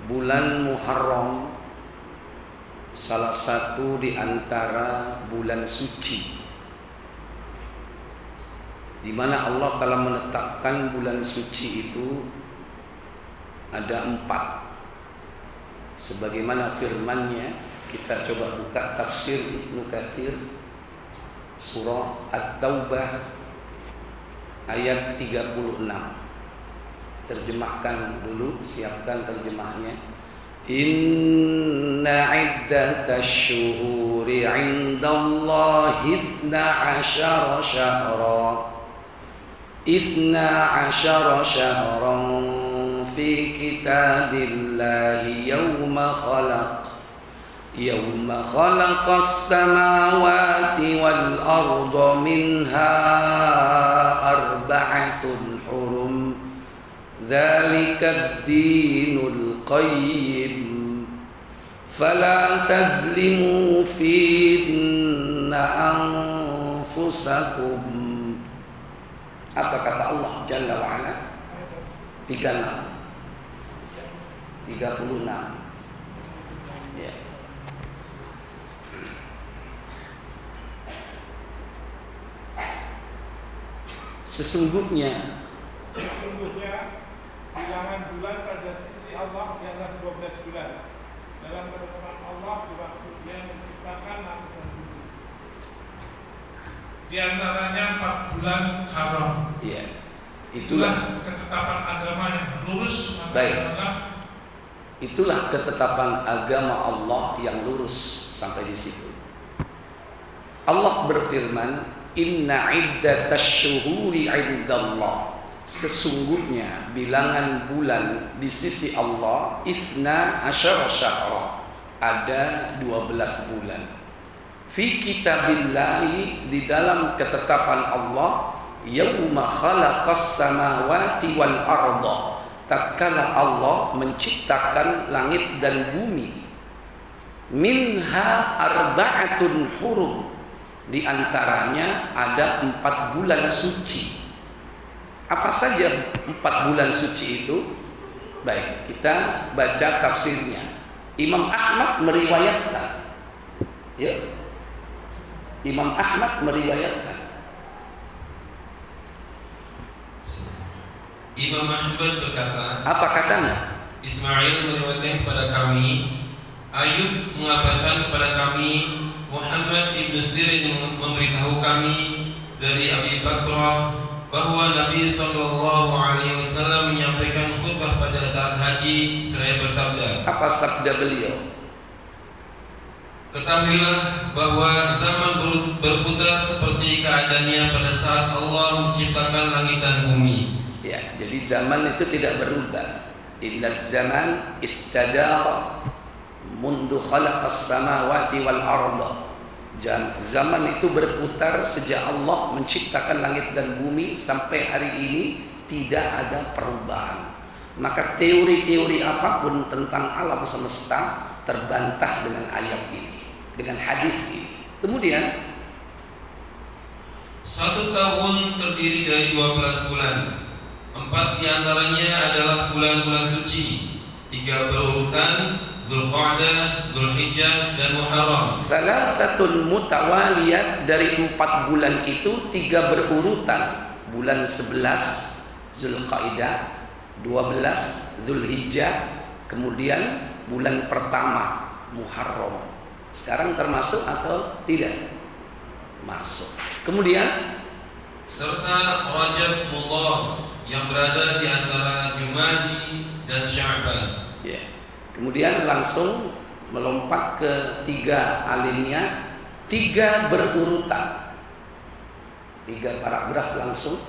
bulan Muharram salah satu di antara bulan suci, di mana Allah telah menetapkan bulan suci itu ada 4. Sebagaimana firman-Nya, kita coba buka tafsir Ibnu Katsir surah At-Taubah ayat 36. Terjemahkan dulu, siapkan terjemahnya. Inna iddatash syuhuri 'indallahi 12 syahra 12 syahran fi kitabillahi yawma khalaqas samawati wal arda minha arba'atun hurum dzalikad dinul qayyim fala tadhlimu fihinna anfusakum. Apa kata Allah Jalla wa'ala? 36. Ya. Sesungguhnya bilangan bulan pada sisi Allah ialah 12 bulan. Dalam ketetapan Allah di waktu Dia menciptakan langit dan bumi. Di antaranya 4 bulan haram. Iya. Itulah ketetapan agama yang lurus. Baik. Itulah ketetapan agama Allah yang lurus sampai di situ. Allah berfirman, Inna iddatash syuhuri 'indallah. Sesungguhnya bilangan bulan di sisi Allah 12 syahra, ada 12 bulan. Fi kitabillahi, di dalam ketetapan Allah, yauma khalaqas samawati wal arda, tatkala Allah menciptakan langit dan bumi. Minha arba'atun hurum, di antaranya ada 4 bulan suci. Apa saja 4 bulan suci itu? Baik, kita baca tafsirnya. Imam Ahmad meriwayatkan, ya, Imam Ahmad meriwayatkan. Imam Ahmad berkata, apa katanya? Ismail meriwayatkan kepada kami, Ayub mengabarkan kepada kami, Muhammad ibn Sirin memberitahu kami dari Abi Bakrah bahwa Nabi SAW menyampaikan khutbah pada saat haji seraya bersabda. Apa sabda beliau? Ketahuilah bahwa zaman berputar seperti keadaannya pada saat Allah menciptakan langit dan bumi. Ya, jadi zaman itu tidak berubah. Inna zaman istadara mundu khalaqas samawati wal arda. Zaman itu berputar sejak Allah menciptakan langit dan bumi sampai hari ini, tidak ada perubahan. Maka teori-teori apapun tentang alam semesta terbantah dengan ayat ini, dengan hadis ini. Kemudian 1 tahun terdiri dari 12 bulan. 4 diantaranya adalah bulan-bulan suci, 3 berurutan, Dzulqa'dah, Dzulhijjah, dan Muharram. Salasatun mutawaliyat, dari 4 bulan itu 3 berurutan. Bulan 11 Dzulqa'dah, 12 Dzulhijjah, kemudian bulan pertama Muharram. Sekarang termasuk atau tidak? Masuk. Kemudian serta Rajab Mudhar yang berada di antara Jumadi dan Sya'ban. Ya. Kemudian langsung melompat ke 3 alinea, 3 berurutan, 3 paragraf langsung.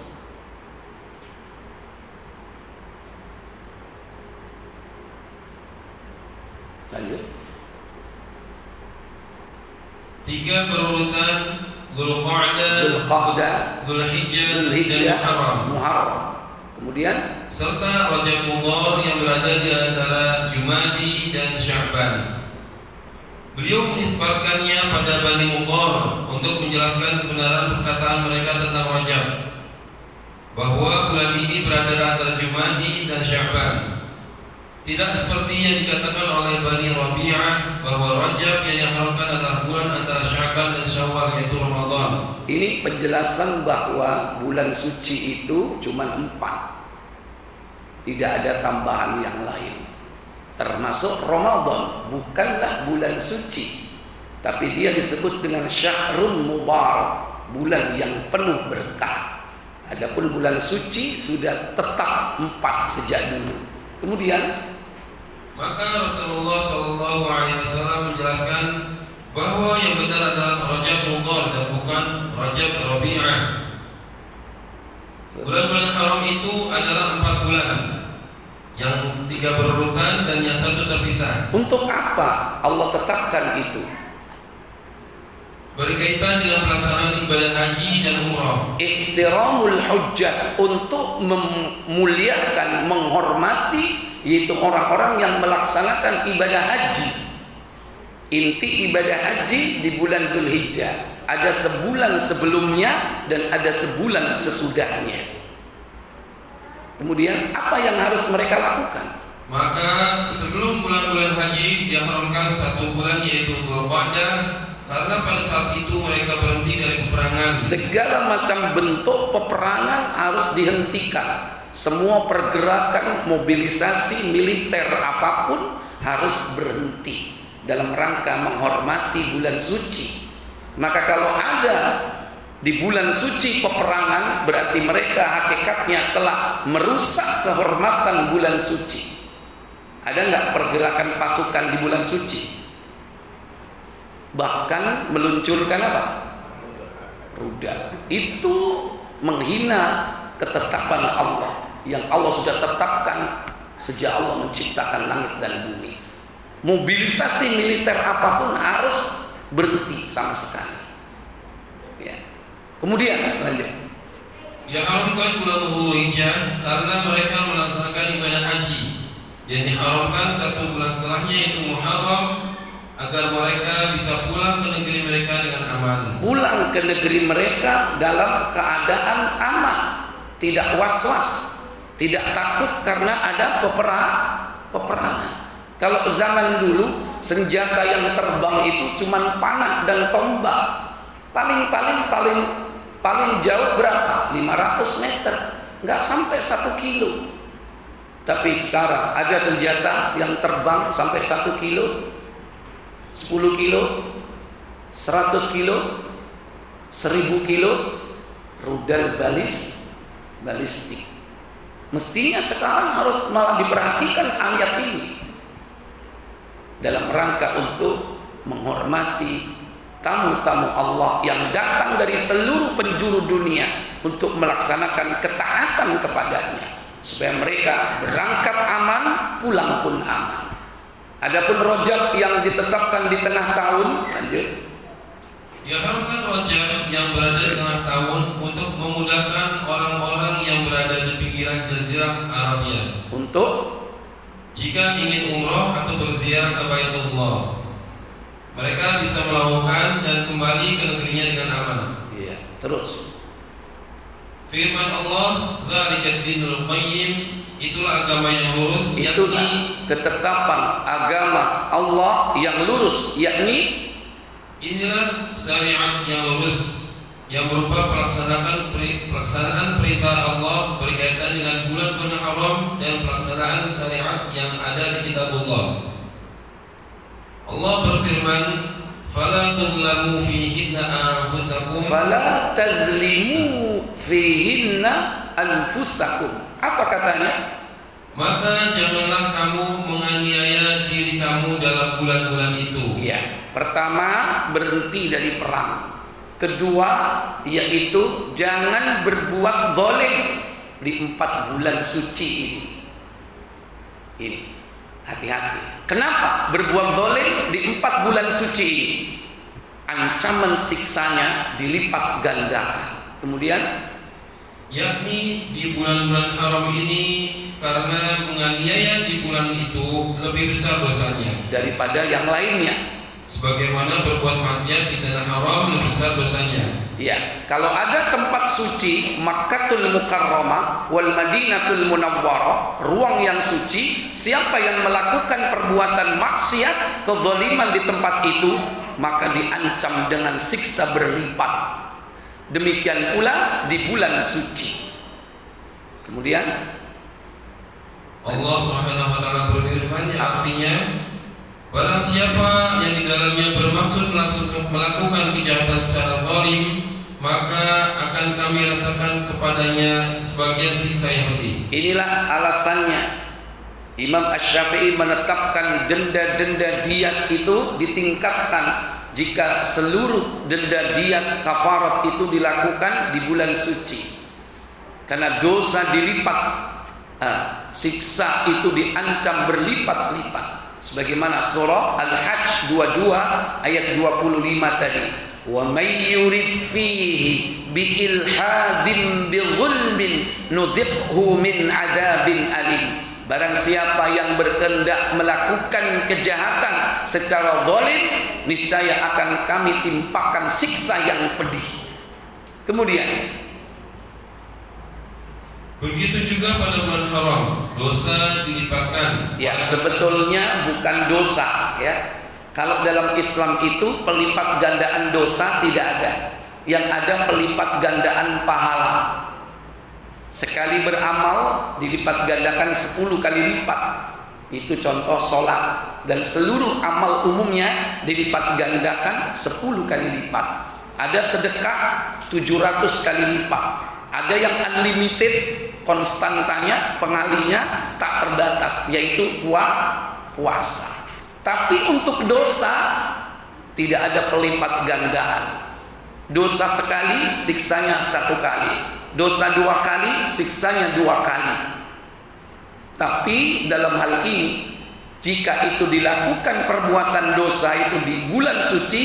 Lanjut. 3 berurutan, Dzulqa'dah, Dzulhijjah, dan Muharram. Kemudian serta Rajab Mudhar yang berada di antara Jumadi dan Sya'ban. Beliau menisbatkannya pada Bani Mudhar untuk menjelaskan kebenaran perkataan mereka tentang Rajab, bahwa bulan ini berada di antara Jumadi dan Sya'ban. Tidak seperti yang dikatakan oleh Bani Rabi'ah bahwa Rajab yang diharamkan adalah bulan antara Sya'ban dan Syawal, yaitu Ramadan. Ini penjelasan bahwa bulan suci itu cuma 4, tidak ada tambahan yang lain. Termasuk Ramadan bukanlah bulan suci, tapi dia disebut dengan Syahrul Mubarak, bulan yang penuh berkah. Adapun bulan suci sudah tetap 4 sejak dulu. Kemudian maka Rasulullah SAW menjelaskan bahwa yang benar adalah Rajab Mudhar dan bukan Rajab Rabi'ah. Bulan-bulan haram itu adalah 4 bulan, yang 3 berurutan dan yang 1 terpisah. Untuk apa Allah tetapkan itu? Berkaitan dengan pelaksanaan ibadah haji dan umrah. Ihtiramul hujjah, untuk memuliakan, menghormati, yaitu orang-orang yang melaksanakan ibadah haji. Inti ibadah haji di bulan Dzulhijjah, ada sebulan sebelumnya dan ada sebulan sesudahnya. Kemudian apa yang harus mereka lakukan? Maka sebelum bulan-bulan haji diharamkan 1 bulan, yaitu Dzulqa'dah, karena pada saat itu mereka berhenti dari peperangan. Segala macam bentuk peperangan harus dihentikan. Semua pergerakan mobilisasi militer apapun harus berhenti dalam rangka menghormati bulan suci. Maka kalau ada di bulan suci peperangan, berarti mereka hakikatnya telah merusak kehormatan bulan suci. Ada nggak pergerakan pasukan di bulan suci? Bahkan meluncurkan apa? Rudal. Itu menghina ketetapan Allah yang Allah sudah tetapkan sejak Allah menciptakan langit dan bumi. Mobilisasi militer apapun harus berhenti sama sekali. Ya. Kemudian lanjut. Diharamkan bulan Dzulhijjah karena mereka melaksanakan ibadah haji, dan diharamkan 1 bulan setelahnya, yaitu Muharram, agar mereka bisa pulang ke negeri mereka dengan aman. Pulang ke negeri mereka dalam keadaan aman, tidak was-was, tidak takut karena ada peperangan. Kalau zaman dulu senjata yang terbang itu cuma panah dan tombak. Paling jauh berapa? 500 meter, nggak sampai 1 kilo. Tapi sekarang ada senjata yang terbang sampai 1 kilo, 10 kilo, 100 kilo, 1000 kilo, rudal balistik. Mestinya sekarang harus malah diperhatikan ayat ini dalam rangka untuk menghormati tamu-tamu Allah yang datang dari seluruh penjuru dunia untuk melaksanakan ketaatan kepadanya, supaya mereka berangkat aman, pulang pun aman. Adapun Rajab yang ditetapkan di tengah tahun, lanjut. Diharamkan Rajab yang berada di tengah tahun untuk memudahkan orang-orang yang berada di pinggiran Jazirah Arabia untuk jika ingin umroh atau berziarah ke Baitullah, mereka bisa melakukan dan kembali ke negerinya dengan aman. Iya, terus. Firman Allah, "Dzalikad dinul qayyim", itulah agama yang lurus, itulah ketetapan agama Allah yang lurus, yakni inilah syariat yang lurus yang berupa pelaksanaan perintah Allah berkaitan dengan bulan-bulan haram dan pelaksanaan syariat yang ada di kitabullah. Allah berfirman, "Fala tuzlamu fihinna anfusakum." Fala tazlimu fihinna anfusakum. Apa katanya? Maka janganlah kamu menganiaya diri kamu dalam bulan-bulan itu. Ya, pertama berhenti dari perang. Kedua yaitu jangan berbuat zalim di 4 bulan suci ini. Ini hati-hati. Kenapa berbuat zalim di 4 bulan suci ini? Ancaman siksanya dilipat gandakan. Kemudian yakni di bulan-bulan haram ini, karena menganiaya di bulan itu lebih besar dosanya daripada yang lainnya. sebagaimana berbuat maksiat di tanah haram lebih besar dosanya. Ya, kalau ada tempat suci Makkatul Mukarramah wal Madinatul Munawwarah, ruang yang suci, siapa yang melakukan perbuatan maksiat, kezaliman di tempat itu, maka diancam dengan siksa berlipat. Demikian pula di bulan suci. Kemudian Allah Subhanahu wa taala berfirman yang artinya, barang siapa yang di dalamnya bermaksud melakukan kejahatan secara zalim, maka akan kami rasakan kepadanya sebagian siksa yang pedih. Inilah alasannya Imam Asy-Syafi'i menetapkan denda-denda diyat itu ditingkatkan jika seluruh denda diyat kafarat itu dilakukan di bulan suci. Karena dosa dilipat, siksa itu diancam berlipat-lipat. Sebagaimana surah Al-Hajj 22 ayat 25 tadi. Wa may yurid fihi bi ilhadin bi dhulmin nudhiqhu min adzabin alim. Barang siapa yang berkehendak melakukan kejahatan secara zalim, niscaya akan kami timpakan siksa yang pedih. Kemudian begitu juga pada bulan haram, dosa dilipatkan. Ya, sebetulnya bukan dosa ya. Kalau dalam Islam itu pelipat gandaan dosa tidak ada. Yang ada pelipat gandaan pahala. Sekali beramal dilipat gandakan 10 kali lipat. Itu contoh sholat. Dan seluruh amal umumnya dilipat gandakan 10 kali lipat. Ada sedekah 700 kali lipat. Ada yang unlimited, konstantanya, pengalinya tak terbatas, yaitu puasa. Tapi untuk dosa tidak ada pelipat gandaan. Dosa sekali, siksanya 1 kali. Dosa 2 kali, siksanya 2 kali. Tapi dalam hal ini, jika itu dilakukan perbuatan dosa itu di bulan suci,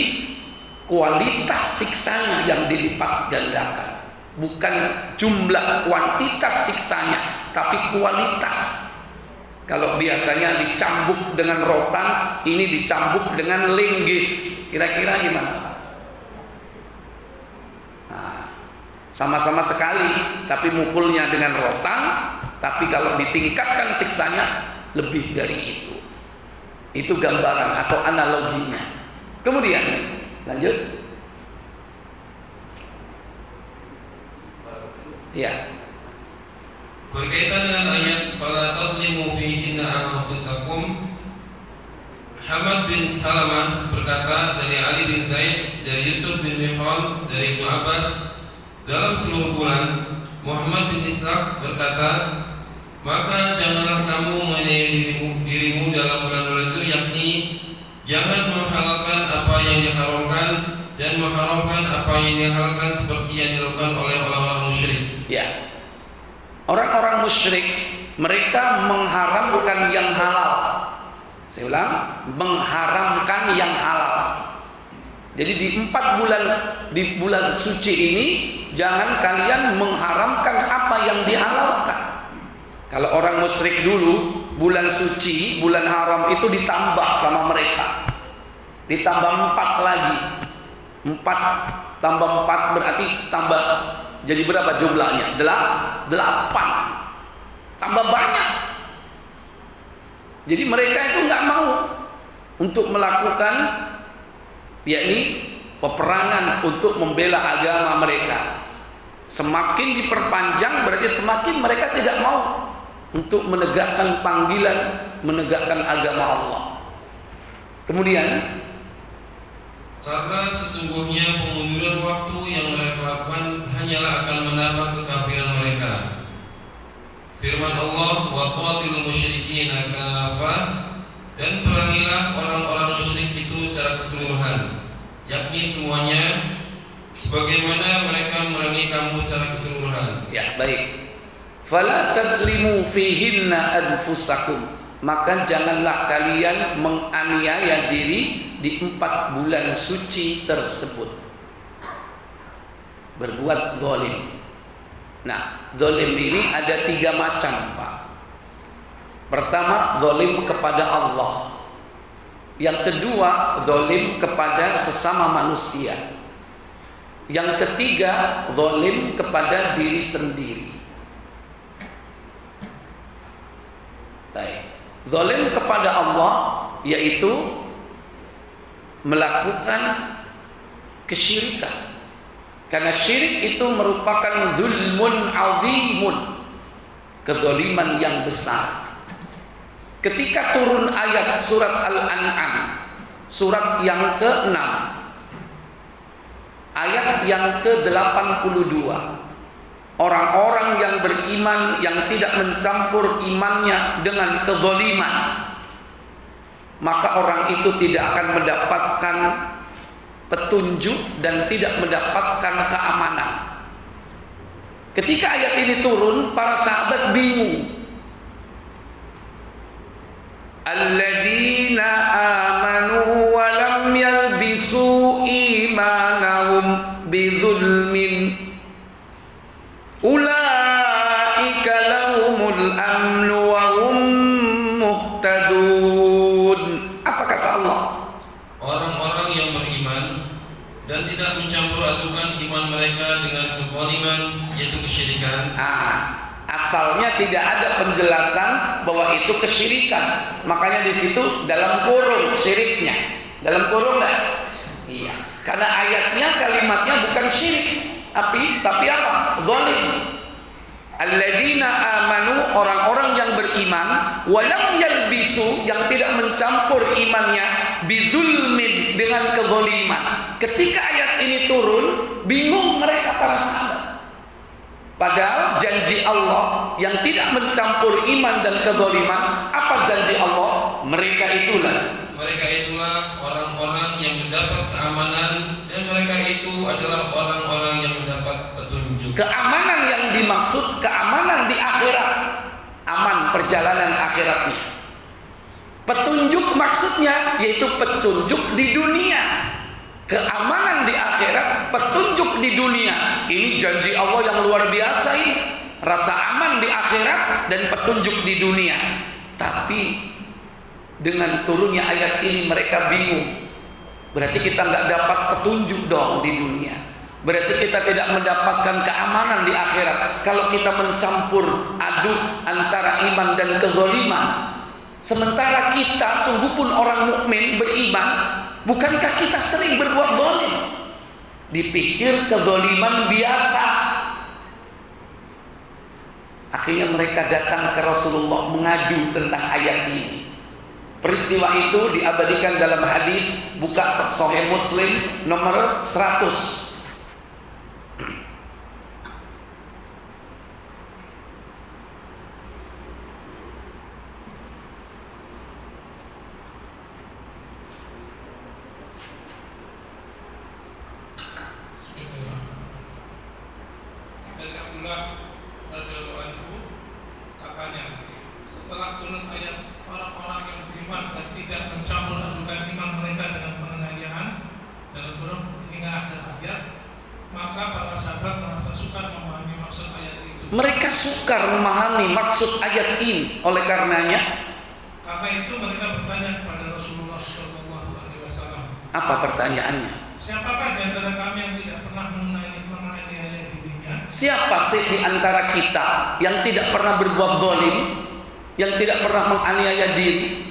kualitas siksanya yang dilipat gandakan. Bukan jumlah kuantitas siksanya, tapi kualitas. Kalau biasanya dicambuk dengan rotan, ini dicambuk dengan linggis. Kira-kira gimana Pak? Nah, sama-sama sekali, tapi mukulnya dengan rotan. Tapi kalau ditingkatkan siksanya lebih dari itu. Itu gambaran atau analoginya. Kemudian lanjut. Ya. Berkaitan dengan ayat fala tadlimu fihinna anfusakum, Hamad bin Salamah berkata dari Ali bin Zaid, dari Yusuf bin Mihran, dari Ibnu Abbas, dalam seluruh bulan. Muhammad bin Ishaq berkata, maka janganlah kamu menyayangi dirimu dalam bulan-bulan itu, yakni jangan menghalalkan apa yang diharamkan dan mengharamkan apa yang dihalalkan seperti yang dilakukan oleh orang-orang musyrik. Ya, orang-orang musyrik mereka mengharamkan yang halal. Saya ulang, mengharamkan yang halal. Jadi di 4 bulan di bulan suci ini jangan kalian mengharamkan apa yang dihalalkan. Kalau orang musyrik dulu bulan suci, bulan haram itu ditambah sama mereka. Ditambah 4 lagi. 4 tambah 4 berarti tambah. Jadi berapa jumlahnya? 8. Tambah banyak. Jadi mereka itu nggak mau untuk melakukan yakni peperangan untuk membela agama mereka. Semakin diperpanjang berarti semakin mereka tidak mau untuk menegakkan panggilan, menegakkan agama Allah. Kemudian karena sesungguhnya pemunduran waktu yang mereka lakukan hanyalah akan menambah kekafiran mereka. Firman Allah, wa qatilul musyrikin kafah, dan perangilah orang-orang musyrik itu secara keseluruhan, yakni semuanya, sebagaimana mereka merangi kamu secara keseluruhan. Ya, baik. Fala tadlimu fihinna anfusakum, maka janganlah kalian menganiaya diri di 4 bulan suci tersebut. Berbuat zalim. Nah, zalim ini ada 3 macam, Pak. Pertama, zalim kepada Allah. Yang kedua, zalim kepada sesama manusia. Yang ketiga, zalim kepada diri sendiri. Baik. Zalim kepada Allah yaitu melakukan kesyirikan. Karena syirik itu merupakan zulmun azimun, kezaliman yang besar. Ketika turun ayat surat Al-An'am, surat yang ke-6, ayat yang ke-82, orang-orang yang beriman yang tidak mencampur imannya dengan kezaliman, maka orang itu tidak akan mendapatkan petunjuk dan tidak mendapatkan keamanan. Ketika ayat ini turun, para sahabat bingung. Alladzina amanu wa lam yalbisu imanahum bidzulmin ulaika lahumul amnu wa hum muhtadun. Apa kata Allah? Orang-orang yang beriman dan tidak mencampur adukan iman mereka dengan kezaliman, yaitu kesyirikan. Asalnya tidak ada penjelasan bahwa itu kesyirikan. Makanya di situ dalam kurung syiriknya. Dalam kurung enggak? Iya. Karena ayatnya kalimatnya bukan syirik, tapi apa? Zalim. Alladzina amanu, orang-orang yang beriman, walam yalbisu, yang tidak mencampur imannya, bidzulmin, dengan kezaliman. Ketika ayat ini turun, bingung mereka para sahabat. Padahal janji Allah yang tidak mencampur iman dan kezaliman, apa janji Allah? Mereka itulah orang-orang yang mendapat keamanan, dan mereka itu adalah orang-orang yang mendapat petunjuk. Keamanan yang dimaksud keamanan di akhirat, aman perjalanan akhiratnya. Petunjuk maksudnya yaitu petunjuk di dunia. Keamanan di akhirat, petunjuk di dunia. Ini janji Allah yang luar biasa ini. Rasa aman di akhirat dan petunjuk di dunia. Tapi dengan turunnya ayat ini mereka bingung. Berarti kita nggak dapat petunjuk dong di dunia. Berarti kita tidak mendapatkan keamanan di akhirat kalau kita mencampur aduk antara iman dan kezaliman. Sementara kita sungguh pun orang mukmin beriman, bukankah kita sering berbuat zalim? Dipikir kezaliman biasa. Akhirnya mereka datang ke Rasulullah mengadu tentang ayat ini. Peristiwa itu diabadikan dalam hadis, buka Sahih Muslim nomor 100. Dari Abdullah radhiyallahu anhu, katanya, setelah turun ayat orang-orang yang beriman dan tidak mencampur adukan iman mereka dengan penganiayaan dalam kurung hingga akhir ayat, maka para sahabat merasa sukar memahami maksud ayat itu. Mereka sukar memahami maksud ayat ini. Oleh karenanya, karena itu mereka bertanya kepada Rasulullah SAW. apa pertanyaannya? Siapakah di antara kami yang tidak pernah menganiaya dirinya? Siapa sih di antara kita yang tidak pernah berbuat zalim, yang tidak pernah menganiaya diri?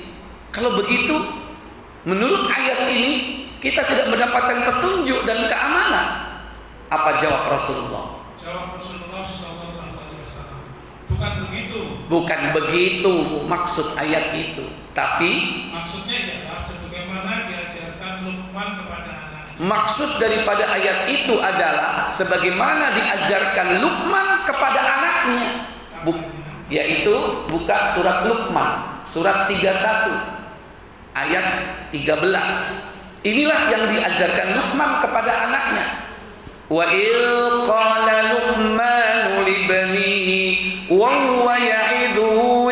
Kalau begitu, menurut ayat ini kita tidak mendapatkan petunjuk dan keamanan. Apa jawab Rasulullah? Jawab Rasulullah SAW, bukan begitu. Bukan begitu maksud ayat itu. Tapi maksudnya ialah sebagaimana diajarkan Luqman kepada anaknya. Maksud daripada ayat itu adalah sebagaimana diajarkan Luqman kepada anaknya. Yaitu buka surat Luqman, surat 31 ayat 13. Inilah yang diajarkan Luqman kepada anaknya. Wa il qala Luqman li banihi wa huwa ya'idhu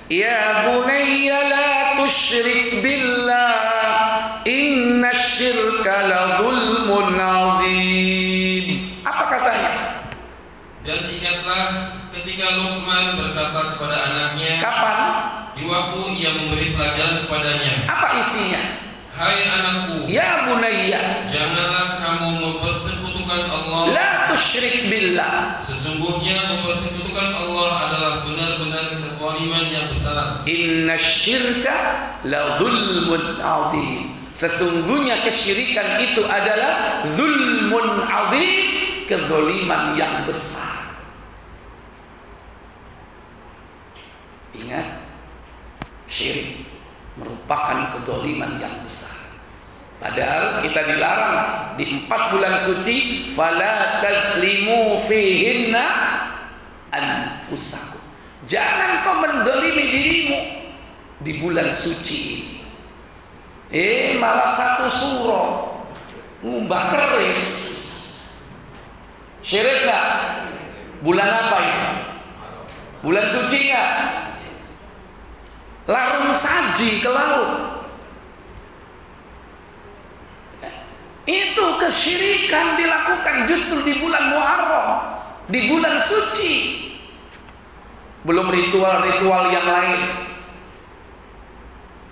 ya bunayya la tusyrik billah inna syirka la zulmun azim. Apa katanya? Dan ingatlah ketika Luqman berkata kepada anaknya. Kapan? Di waktu ia memberi pelajaran kepadanya. Apa isinya? Hai anakku, Ya bunayya, janganlah kamu mempersekutukan Allah. la tusyrik billah. Sesungguhnya mempersekutukan Allah adalah benar-benar kezaliman yang besar. Inna syirka la zulmun azim. Sesungguhnya kesyirikan itu adalah zulmun azim, kezaliman yang besar. Ingat, syirik merupakan kezaliman yang besar. Padahal kita dilarang di 4 bulan suci, fala tazlimu fihinna anfusakum. Jangan kau mendolimi dirimu di bulan suci ini. Malah 1 surah ngumbah keris. Syirik gak? Bulan apa ini? Bulan suci gak? Larung saji ke laut. Itu kesyirikan dilakukan justru di bulan Muharram, di bulan suci. Belum ritual-ritual yang lain.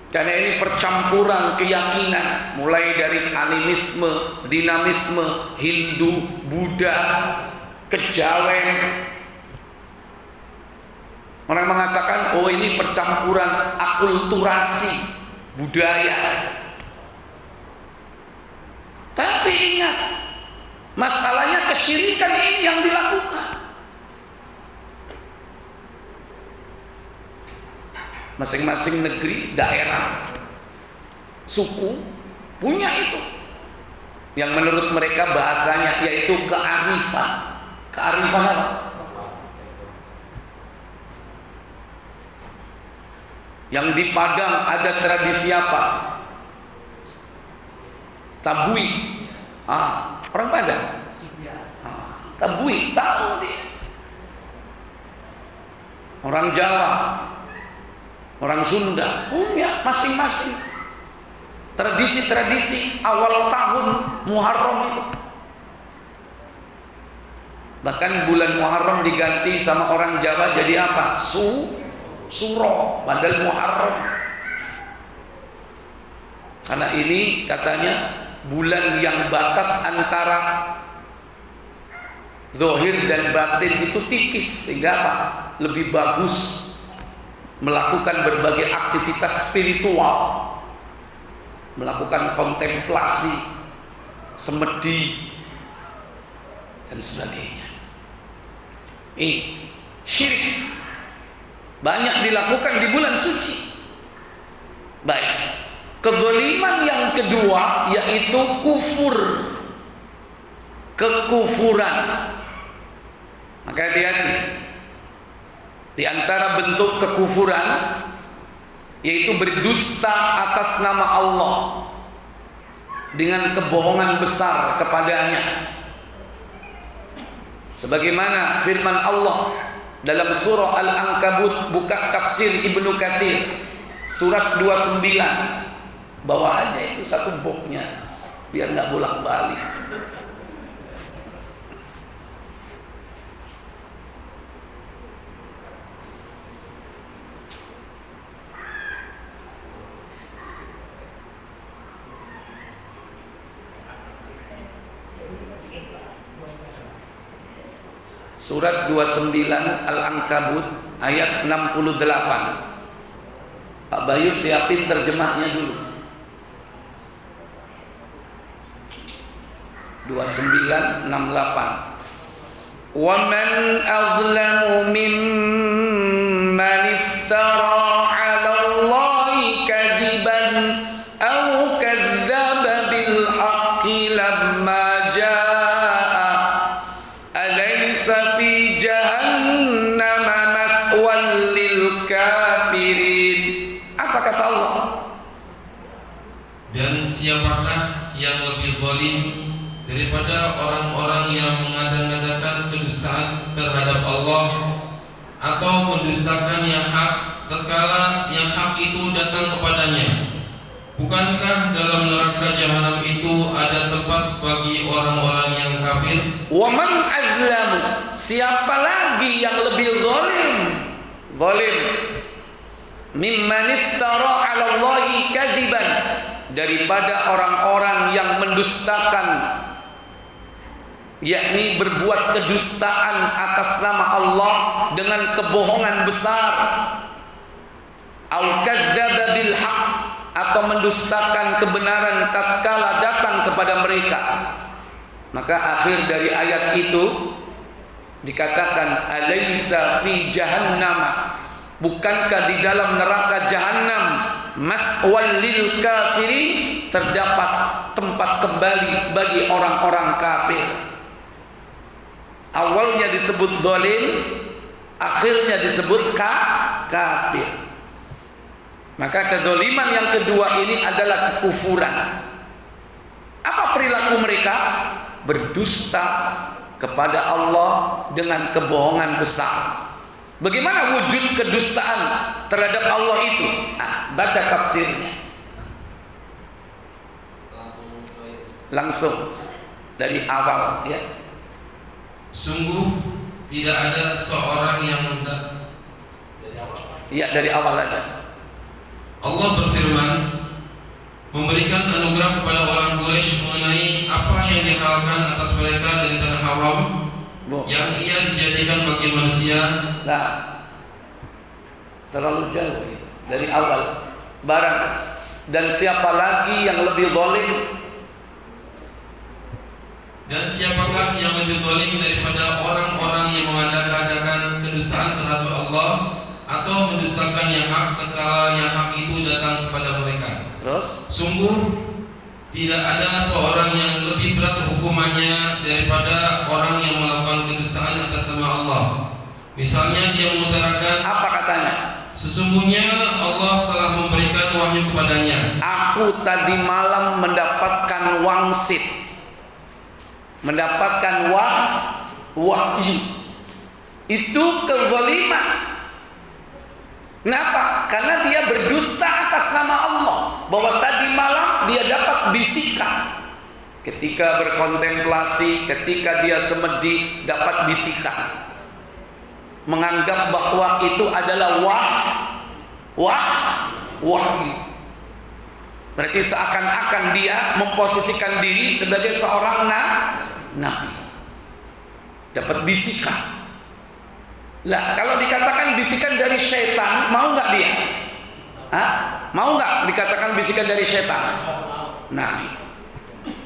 Karena ini percampuran keyakinan, mulai dari animisme, dinamisme, Hindu, Buddha, kejawen. Orang mengatakan, oh ini percampuran akulturasi budaya. Tapi ingat, masalahnya kesyirikan ini yang dilakukan. Masing-masing negeri, daerah, suku punya itu. Yang menurut mereka bahasanya yaitu kearifan. Kearifan apa? Yang di Padang ada tradisi apa? Tabui. Orang Padang. Tabui, tahu dia. Orang Jawa, orang Sunda punya masing-masing tradisi-tradisi awal tahun Muharram itu. Bahkan bulan Muharram diganti sama orang Jawa jadi apa? Suro, padahal Muharram. Karena ini katanya bulan yang batas antara zahir dan batin itu tipis, sehingga apa? Lebih bagus melakukan berbagai aktivitas spiritual, melakukan kontemplasi, semedi dan sebagainya. Ini syirik banyak dilakukan di bulan suci. Baik. Kezaliman yang kedua yaitu kufur, kekufuran. Maka hati-hati. Di antara bentuk kekufuran yaitu berdusta atas nama Allah dengan kebohongan besar kepadanya. Sebagaimana firman Allah dalam surah Al-Ankabut, buka tafsir Ibnu Katsir surat 29. Bawa aja itu satu boxnya biar nggak bolak-balik. Surat 29 Al-Ankabut ayat 68. Pak Bayu siapin terjemahnya dulu. 2968. Wa man azlamu mimman iftara 'ala Allahi kadziban aw kadzdzaba bil haqqi lamma jaa'a alaysa fi jahannama mathwal lil kafirin. Apa kata Allah? Dan siapakah yang lebih zalim daripada orang-orang yang mengada-ngadakan kedustaan terhadap Allah atau mendustakan yang hak tatkala yang hak itu datang kepadanya? Bukankah dalam neraka jahanam itu ada tempat bagi orang-orang yang kafir? Wa man azlamu, siapa lagi yang lebih zalim? Zalim mimman iftara 'ala Allahi kadziban, daripada orang-orang yang mendustakan, yakni berbuat kedustaan atas nama Allah dengan kebohongan besar, au kadzdzaba bil haqq, atau mendustakan kebenaran tatkala datang kepada mereka. Maka akhir dari ayat itu dikatakan alaysa fi jahannam, bukankah di dalam neraka jahanam maswal lil kafirin, terdapat tempat kembali bagi orang-orang kafir. Awalnya disebut zalim, akhirnya disebut kafir. Maka kezaliman yang kedua ini adalah kekufuran. Apa perilaku mereka? Berdusta kepada Allah dengan kebohongan besar. Bagaimana wujud kedustaan terhadap Allah itu? Baca tafsirnya. Langsung dari awal ya. Sungguh tidak ada seorang yang dari awal aja. Allah berfirman, memberikan anugerah kepada orang Quraisy mengenai apa yang dihalalkan atas mereka dari tanah haram yang ia dijadikan bagi manusia. Nah, terlalu jauh itu dari awal. Barang dan siapa lagi yang lebih zalim? Dan siapakah yang lebih zalim daripada orang-orang yang mengadakan kedustaan terhadap Allah atau mendustakan yang hak tatkala yang hak itu datang kepada mereka? Terus, sungguh tidak ada seorang yang lebih berat hukumannya daripada orang yang melakukan kedustaan atas nama Allah. Misalnya dia mengutarakan, apa katanya? Sesungguhnya Allah telah memberikan wahyu kepadanya. Aku tadi malam mendapatkan wangsit, mendapatkan wahyu. Itu kezaliman. Kenapa? Karena dia berdusta atas nama Allah, bahwa tadi malam dia dapat bisikan. Ketika berkontemplasi, ketika dia semedi, dapat bisikan. Menganggap bahwa itu adalah wahyu. Berarti seakan-akan dia memposisikan diri sebagai seorang nabi. Dapat bisikan. Lah, kalau dikatakan bisikan dari setan, mau nggak dia? Mau nggak dikatakan bisikan dari setan? Nah, itu.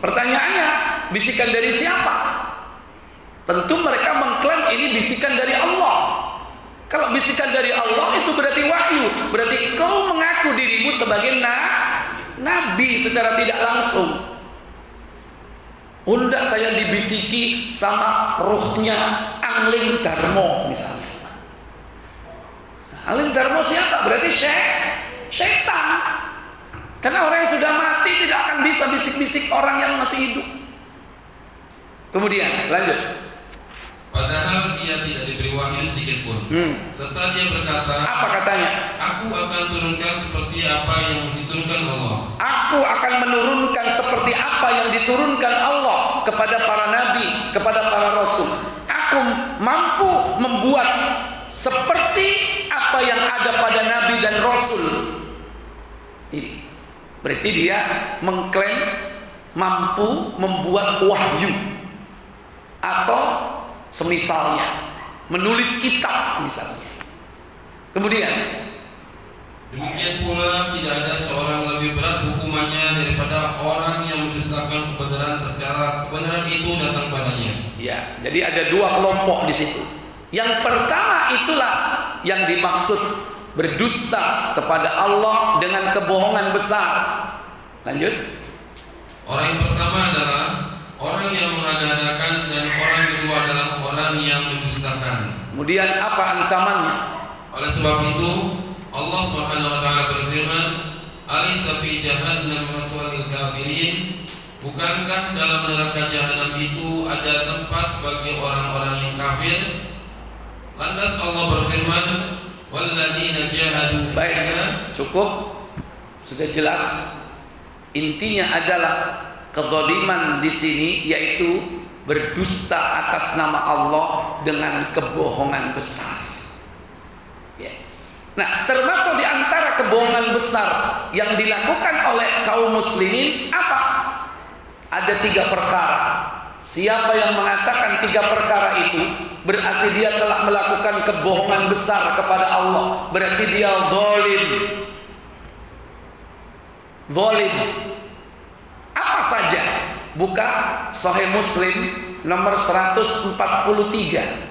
Pertanyaannya, bisikan dari siapa? Tentu mereka mengklaim ini bisikan dari Allah. Kalau bisikan dari Allah itu berarti wahyu, berarti kau mengaku dirimu sebagai nabi secara tidak langsung. Hendak saya dibisiki sama ruhnya Angling Darmo misalnya. Angling Darmo siapa? Berarti setan. Karena orang yang sudah mati tidak akan bisa bisik-bisik orang yang masih hidup. Kemudian lanjut. Padahal dia tidak diberi wahyu sedikit pun. Serta dia berkata, apa katanya? Aku akan turunkan seperti apa yang diturunkan Allah. Aku akan menurunkan seperti apa yang diturunkan Allah kepada para nabi, kepada para rasul. Aku mampu membuat seperti apa yang ada pada nabi dan rasul. Ini berarti dia mengklaim mampu membuat wahyu atau semisalnya menulis kitab misalnya. Kemudian demikian pula tidak ada seorang lebih berat hukumannya daripada orang yang mendustakan kebenaran tatkala kebenaran itu datang padanya. Ya, jadi ada dua kelompok di situ. Yang pertama itulah yang dimaksud berdusta kepada Allah dengan kebohongan besar. Lanjut. Orang yang pertama adalah orang yang mengada-adakan, dan orang kedua adalah orang yang mendustakan. Kemudian apa ancamannya? Oleh sebab itu Allah Subhanahu wa taala berfirman, "Alaysa fi jahannam mathwal lil kafirin?" Bukankah dalam neraka jahanam itu ada tempat bagi orang-orang yang kafir? Lantas Allah berfirman, "Walladzina jahadu fina." Baik, cukup. Sudah jelas. Intinya adalah kezaliman di sini yaitu berdusta atas nama Allah dengan kebohongan besar. Ya. Nah, termasuk di antara kebohongan besar yang dilakukan oleh kaum muslimin apa? Ada 3 perkara. Siapa yang mengatakan 3 perkara itu, berarti dia telah melakukan kebohongan besar kepada Allah. Berarti dia zalim. Zalim. Apa saja? Buka Sahih Muslim nomor 143.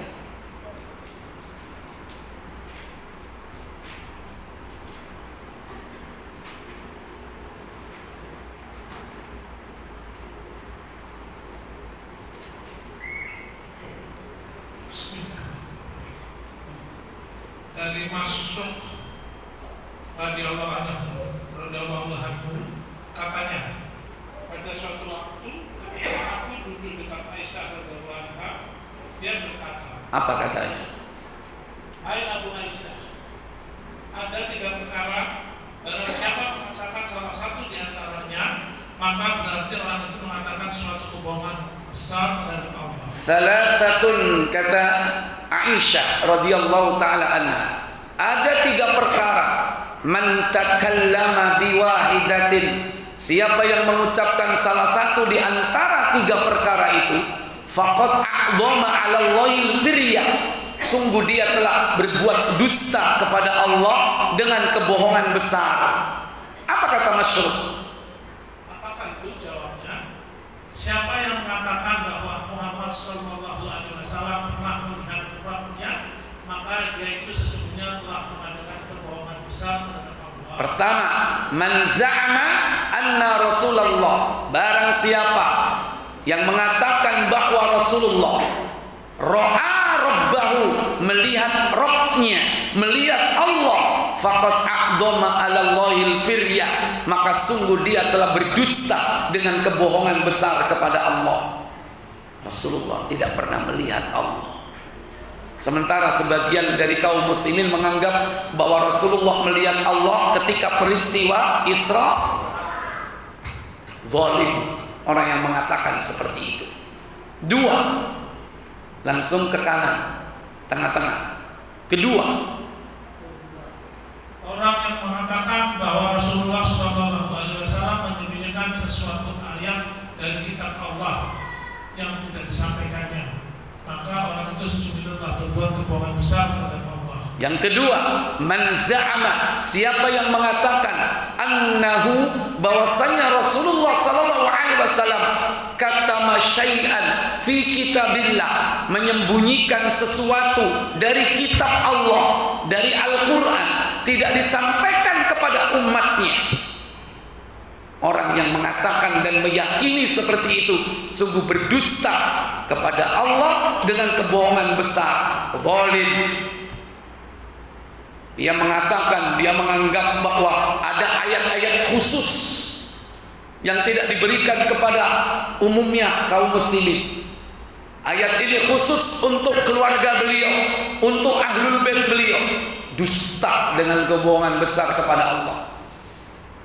Dari Mas'ud radhiyallahu anhu katanya, pada suatu waktu ketika aku duduk dekat Aisyah radhiyallahu anha, dia berkata, apa katanya? hai Abu Aisyah, ada 3 perkara, barang siapa mengatakan salah satu di antaranya, maka berarti orang itu mengatakan suatu kebohongan besar terhadap Allah. Salasatun, kata Aisyah radhiyallahu taala anha, ada 3 perkara. Man takallama biwahidatin, siapa yang mengucapkan salah satu di antara 3 perkara itu, faqad a'dhama 'ala Allahil firyah, sungguh dia telah berbuat dusta kepada Allah dengan kebohongan besar. Apa kata Mas'ud? Apakah itu jawabnya? Siapa yang mengatakan bahwa Muhammad sallallahu alaihi wasallam pernah melihat Rabbnya, maka dia itu sesungguhnya telah mengadakan kebohongan besar terhadap Allah. Pertama, man za'ama anna Rasulullah, barang siapa yang mengatakan bahwa Rasulullah ra'a rabbahu, melihat Rabbnya, melihat Allah, faqad a'dhama 'ala Allahil firyah, maka sungguh dia telah berdusta dengan kebohongan besar kepada Allah. Rasulullah tidak pernah melihat Allah. Sementara sebagian dari kaum muslimin menganggap bahwa Rasulullah melihat Allah ketika peristiwa Isra. Zalim orang yang mengatakan seperti itu. 2, langsung ke kanan, tengah-tengah. Kedua, orang yang mengatakan bahwa Rasulullah SAW menyembunyikan sesuatu ayat dari kitab Allah yang tidak disampaikannya, maka orang itu sesungguhnya telah berbuat kebohongan besar terhadap Allah. yang kedua, man za'ama, siapa yang mengatakan annahu, bahwasanya Rasulullah sallallahu alaihi wasallam katama syai'an fi kitabillah, menyembunyikan sesuatu dari kitab Allah, dari Al-Qur'an, tidak disampaikan kepada umatnya. Orang yang mengatakan dan meyakini seperti itu sungguh berdusta kepada Allah dengan kebohongan besar, zalim. Dia mengatakan, dia menganggap bahwa ada ayat-ayat khusus yang tidak diberikan kepada umumnya kaum muslimin. Ayat ini khusus untuk keluarga beliau, untuk ahlul bait beliau. Dusta dengan kebohongan besar kepada Allah.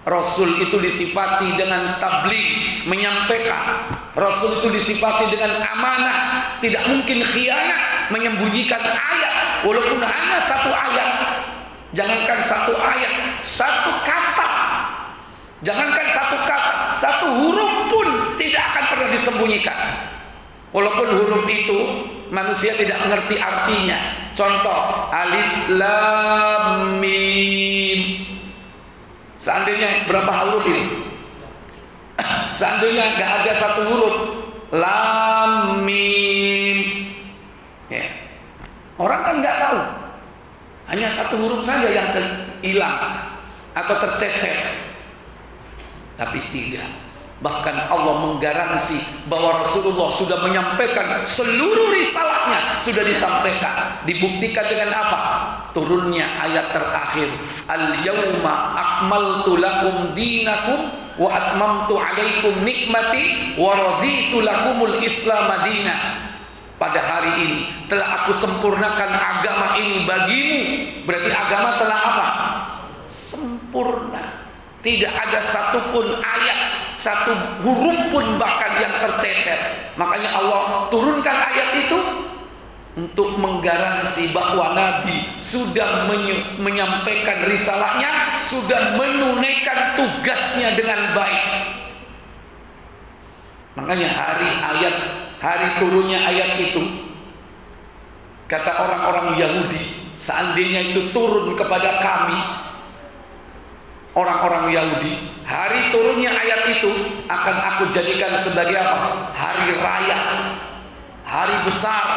Rasul itu disifati dengan tabligh, menyampaikan. Rasul itu disifati dengan amanah, tidak mungkin khianat, menyembunyikan ayat walaupun hanya 1 ayat. Jangankan 1 ayat, 1 kata. Jangankan 1 kata, 1 huruf pun tidak akan pernah disembunyikan. Walaupun huruf itu manusia tidak mengerti artinya. Contoh, alif lam mim. Seandainya berapa huruf ini? Seandainya nggak ada 1 huruf, lam mim, ya. Orang kan nggak tahu. Hanya 1 huruf saja yang hilang atau tercecer. Tapi tidak. Bahkan Allah menggaransi bahwa Rasulullah sudah menyampaikan seluruh risalahnya, sudah disampaikan. Dibuktikan dengan apa? Turunnya ayat terakhir, al-yawma akmaltu lakum dinakum wa atmamtu alaikum nikmati wa raditu lakumul islam madinah. Pada hari ini telah aku sempurnakan agama ini bagimu. Berarti agama telah apa? Sempurna. Tidak ada satupun ayat, 1 huruf pun bahkan yang tercecer. Makanya Allah turunkan ayat itu untuk menggaransi bahwa Nabi sudah menyampaikan risalahnya, sudah menunaikan tugasnya dengan baik. Makanya hari turunnya ayat itu, kata orang-orang Yahudi, seandainya itu turun kepada kami, orang-orang Yahudi, hari turunnya ayat itu akan aku jadikan sebagai apa? Hari raya, hari besar.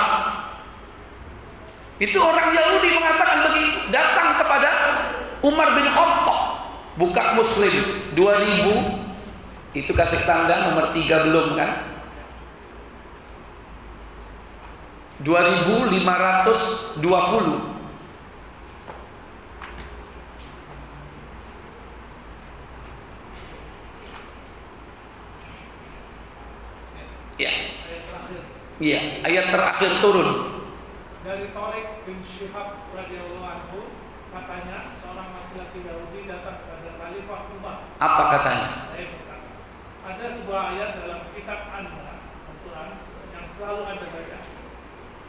Itu orang Yahudi mengatakan begitu, datang kepada Umar bin Khattab, buka Muslim 2000, itu kasih tanda nomor 3 belum kan? 2520. Ya. Iya, ayat terakhir turun. Dari Tariq bin Syihab radhiyallahu anhu, katanya seorang laki-laki Yahudi datang kepada Khalifah Umar. Apa katanya? Saya berkata, ada sebuah ayat dalam kitab Anda, Al-Quran, yang selalu Anda baca.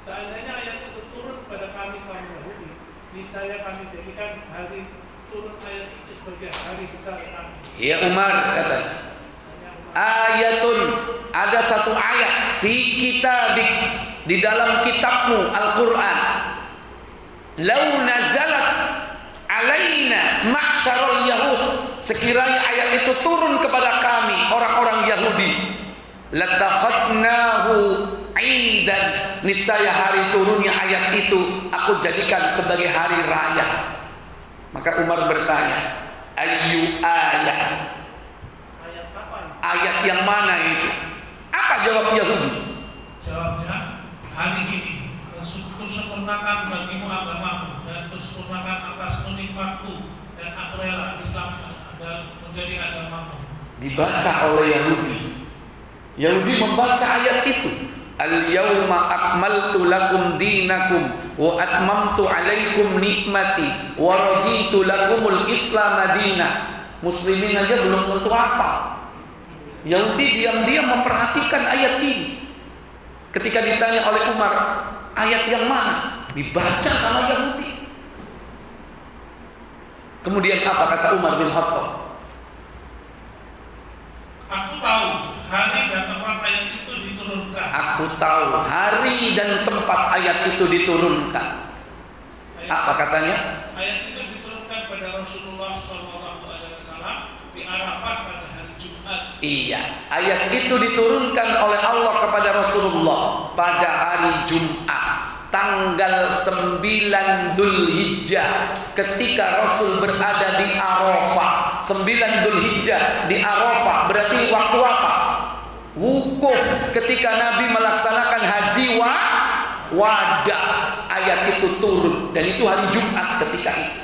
Seandainya ayat itu turun pada kami kaum Yahudi, niscaya kami jadikan hari turun ayat itu sebagai hari besar kami. Ya Umar katanya, ayatun, ada satu ayat fi kitabik, di dalam kitabmu Al-Quran, lau nazalat alaina ma'syarul yahud, sekiranya ayat itu turun kepada kami orang-orang Yahudi, latakhadnahu aidan, niscaya hari turunnya ayat itu aku jadikan sebagai hari raya. Maka Umar bertanya, ayyu ayat, ayat yang mana itu? Apa jawab Yahudi? Jawabnya, hari ini kusempurnakan bagimu agamamu dan kusempurnakan atasmu nikmatku, dan aku rela Islam menjadi agamamu. Dibaca oleh Yahudi. Yahudi membaca ayat itu. Al-yawma akmaltu lakum dinakum wa atmamtu alaikum nikmati wa raditu lakumul Islam madina. Muslimin aja belum tentu apa. Yahudi diam-diam memperhatikan ayat ini. Ketika ditanya oleh Umar, ayat yang mana? Dibaca sama Yahudi. Kemudian apa kata Umar bin Khattab? Aku tahu hari dan tempat ayat itu diturunkan. Aku tahu hari dan tempat ayat itu diturunkan. Apa katanya? Ayat itu diturunkan pada Rasulullah SAW di Arafah pada hari Jumat. Iya, ayat itu diturunkan oleh Allah kepada Rasulullah pada hari Jumat, tanggal 9 Dzulhijjah, ketika Rasul berada di Arafah. 9 Dzulhijjah di Arafah berarti waktu apa? Wukuf, ketika Nabi melaksanakan haji wada. Ayat itu turun, dan itu hari Jumat ketika itu.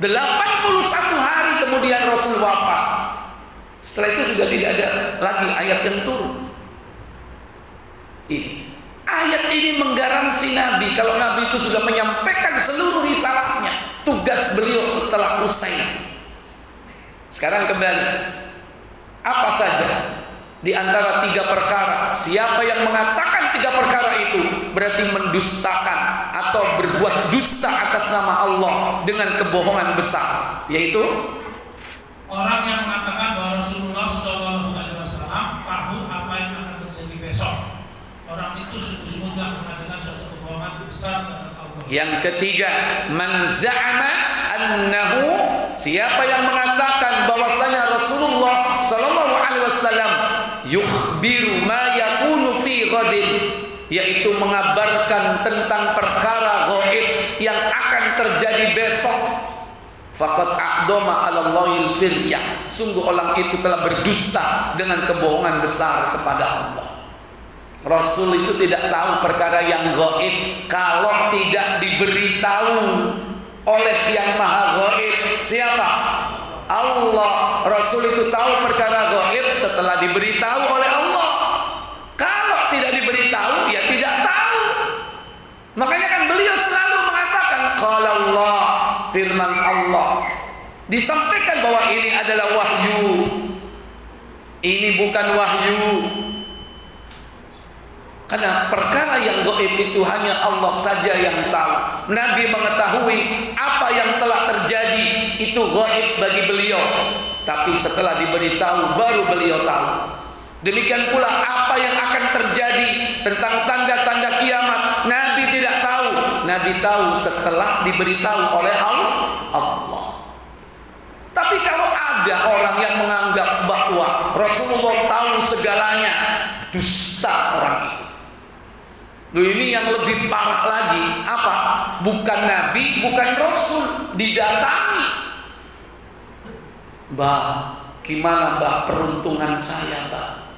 81 hari kemudian Rasul wafat. Setelah itu juga tidak ada lagi ayat yang turun. Ini ayat ini menggaransi Nabi kalau Nabi itu sudah menyampaikan seluruh risalahnya, tugas beliau telah usai. Sekarang kembali, apa saja di antara 3 perkara? Siapa yang mengatakan 3 perkara itu berarti mendustakan atau berbuat dusta atas nama Allah dengan kebohongan besar, yaitu orang yang mengatakan bahwa Rasulullah SAW tahu apa yang akan terjadi besok. Orang itu sungguh-sungguh telah mengadakan suatu kebohongan besar terhadap Allah. Yang ketiga, man za'ama annahu, siapa yang mengatakan bahwasanya Rasulullah sallallahu alaihi wasallam yukhbiru ma yakunu fi ghadin, yaitu mengabarkan tentang perkara gaib yang akan terjadi besok. Faqad a'dama 'ala Allahil firyah, sungguh orang itu telah berdusta dengan kebohongan besar kepada Allah. Rasul itu tidak tahu perkara yang gaib kalau tidak diberitahu oleh yang maha gaib. Siapa? Allah. Rasul itu tahu perkara gaib setelah diberitahu oleh Allah. Kalau tidak diberitahu, ya tidak tahu. Makanya kan beliau selalu mengatakan qala Allah, firman Allah. Disampaikan bahwa ini adalah wahyu. Ini bukan wahyu. Karena perkara yang gaib itu hanya Allah saja yang tahu. Nabi mengetahui apa yang telah terjadi itu gaib bagi beliau, tapi setelah diberitahu baru beliau tahu. Demikian pula apa yang akan terjadi tentang tanda-tanda kiamat, Nabi tidak tahu. Nabi tahu setelah diberitahu oleh Allah. Tapi kalau ada orang yang menganggap bahwa Rasulullah tahu segalanya, dusta orang itu. Loh, ini yang lebih parah lagi. Apa? Bukan Nabi, bukan Rasul, didatangi. Mbak, gimana Mbak peruntungan saya Mbak?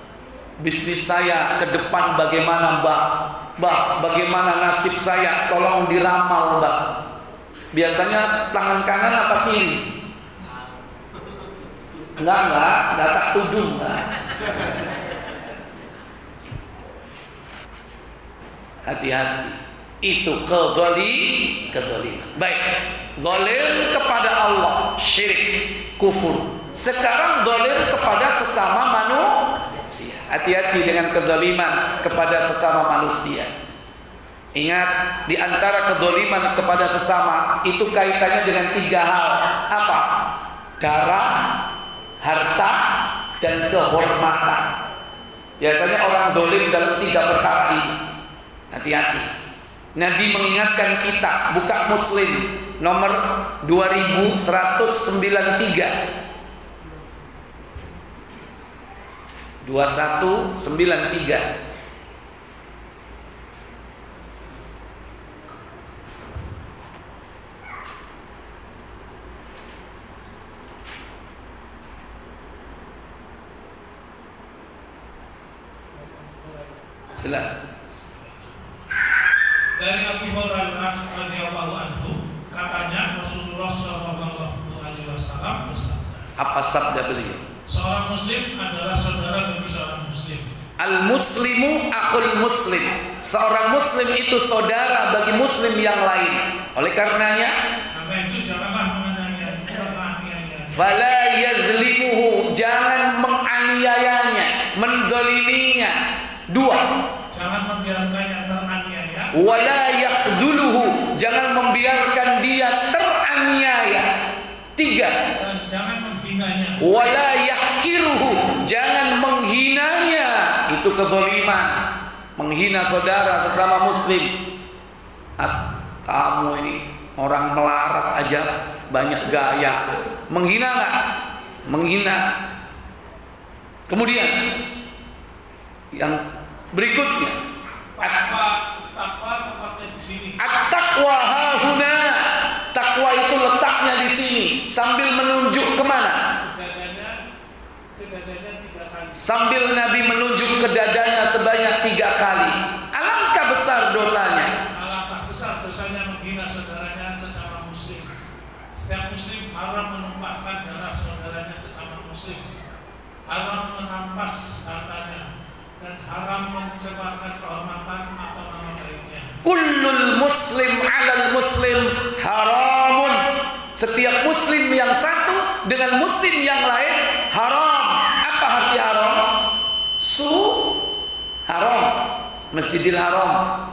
Bisnis saya ke depan bagaimana Mbak? Mbak, bagaimana nasib saya? Tolong diramal Mbak. Biasanya tangan kanan apa kiri? Enggak tak tuduh Mbak. Hati-hati, itu kezaliman. Baik, zalim kepada Allah, syirik, kufur. Sekarang zalim kepada sesama manusia. Hati-hati dengan kezaliman kepada sesama manusia. Ingat, di antara kezaliman kepada sesama itu kaitannya dengan 3 hal. Apa? Darah, harta, dan kehormatan. Biasanya orang zalim dalam 3 perkara ini. Hati-hati. Nabi mengingatkan kita, buka Muslim nomor 2193. 2193. Silakan. Dari Abu Hurairah radhiyallahu anhu, katanya Rasulullah sallallahu alaihi wasallam bersabda. Apa sabda beliau? Seorang muslim adalah saudara bagi seorang muslim. Al-muslimu akhul muslim. Seorang muslim itu saudara bagi muslim yang lain. Oleh karenanya, Maka itu janganlah menganiaya. fala yazlimuhu, jangan menganiayanya, mendoliminya. 2, Jangan membiarkannya teraniaya. wala yakhduluhu, jangan membiarkan dia teraniaya. 3, Dan jangan menghinanya. wala yahkiruhu, jangan menghinanya. Itu kezaliman, menghina saudara sesama muslim. Kamu ini orang melarat aja banyak gaya. Menghina enggak? Menghina. Kemudian yang berikutnya, Takwa tempatnya di sini. at-taqwa hahuna. Takwa itu letaknya di sini. Sambil menunjuk kemana? Ke dadanya 3 kali. Sambil Nabi menunjuk ke dadanya sebanyak 3 kali. Alangkah besar dosanya. Alangkah besar dosanya menghina saudaranya sesama muslim. Setiap muslim haram menumpahkan darah saudaranya sesama muslim, haram merampas hartanya, dan haram mencemarkan kehormatan atau nama baiknya. Kullul muslim alal muslim haramun. Setiap muslim yang satu dengan muslim yang lain haram. Apa arti haram? Haram. Masjidil Haram,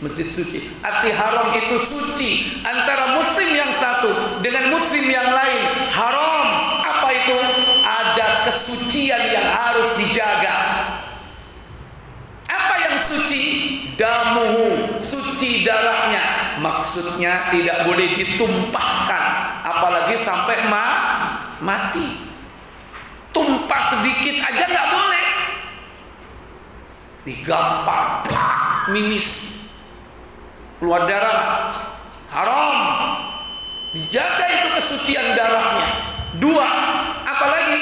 masjid suci. Arti haram itu suci. Antara muslim yang satu dengan muslim yang lain haram. Apa itu? Ada kesucian yang harus dijaga. Apa yang suci? Damuhu, suci darahnya. Maksudnya tidak boleh ditumpahkan, apalagi sampai mati. Tumpah sedikit aja nggak boleh. Digampar, mimis, keluar darah, haram. Dijaga itu kesucian darahnya. 2, apalagi?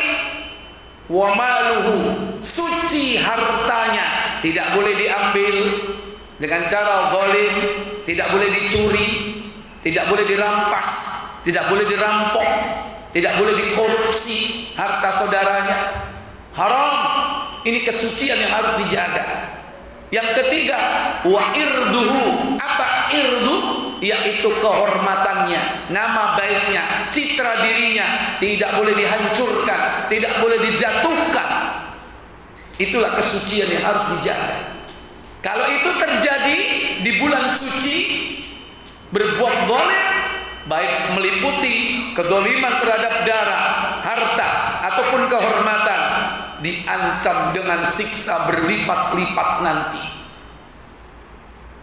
Wa maluhu, suci hartanya, tidak boleh diambil dengan cara zalim, tidak boleh dicuri, tidak boleh dirampas, tidak boleh dirampok, tidak boleh dikorupsi harta saudaranya. Haram. Ini kesucian yang harus dijaga. Yang ketiga, wa irduhu. Apa irdu? Yaitu kehormatannya, nama baiknya, citra dirinya tidak boleh dihancurkan, tidak boleh dijatuhkan. Itulah kesucian yang harus dijaga. Kalau itu terjadi di bulan suci, berbuat zalim, baik meliputi kedzaliman terhadap darah, harta, ataupun kehormatan, diancam dengan siksa berlipat-lipat nanti.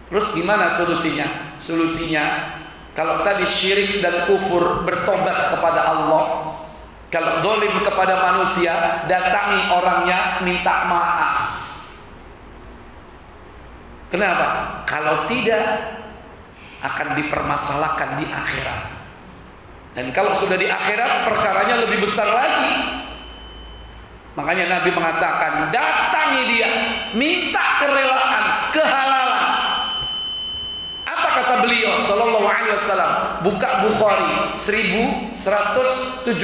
Terus gimana solusinya? Solusinya, kalau tadi syirik dan kufur, bertobat kepada Allah. Kalau zalim kepada manusia, datangi orangnya, minta maaf. Kenapa? Kalau tidak, akan dipermasalahkan di akhirat. Dan kalau sudah di akhirat, perkaranya lebih besar lagi. Makanya Nabi mengatakan, datangi dia, minta kerelaan, kehalalan. Apa kata beliau sallallahu alaihi wasallam? Buka Bukhari 1171.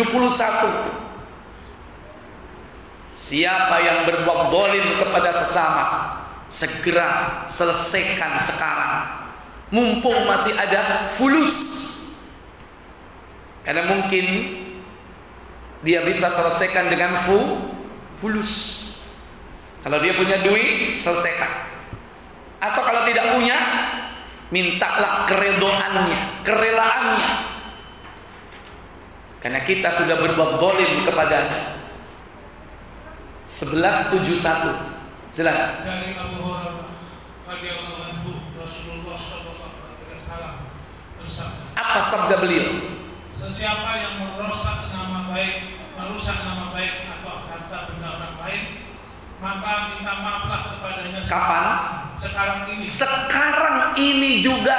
Siapa yang berbuat zalim kepada sesama, segera selesaikan sekarang, mumpung masih ada fulus. Karena mungkin dia bisa selesaikan dengan fulus. Kalau dia punya duit, selesaikan. Atau kalau tidak punya, mintalah keredoannya, kerelaannya. Karena kita sudah berbuat zalim kepadanya. 1171. Silakan. Dari Abu Hurairah radhiyallahu anhu, Rasulullah sallallahu alaihi wasallam bersabda. Apa sabda beliau? Sesiapa yang merusak nama baik atau harta benda orang lain, maka minta maaflah kepadanya. Kapan? Sekarang ini. Sekarang ini juga,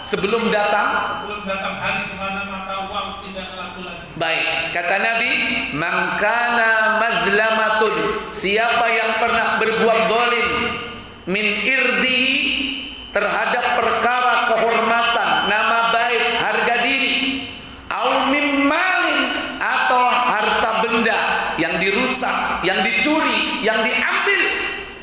sebelum datang Hari di mana maka uang tidak laku lagi. Baik, kata Nabi, man kana mazlamatun, siapa yang pernah berbuat zalim min irdi, terhadap perkara kehormatan, nama baik, harga diri, au mim malin, atau harta benda yang dirusak, yang dicuri, yang diambil,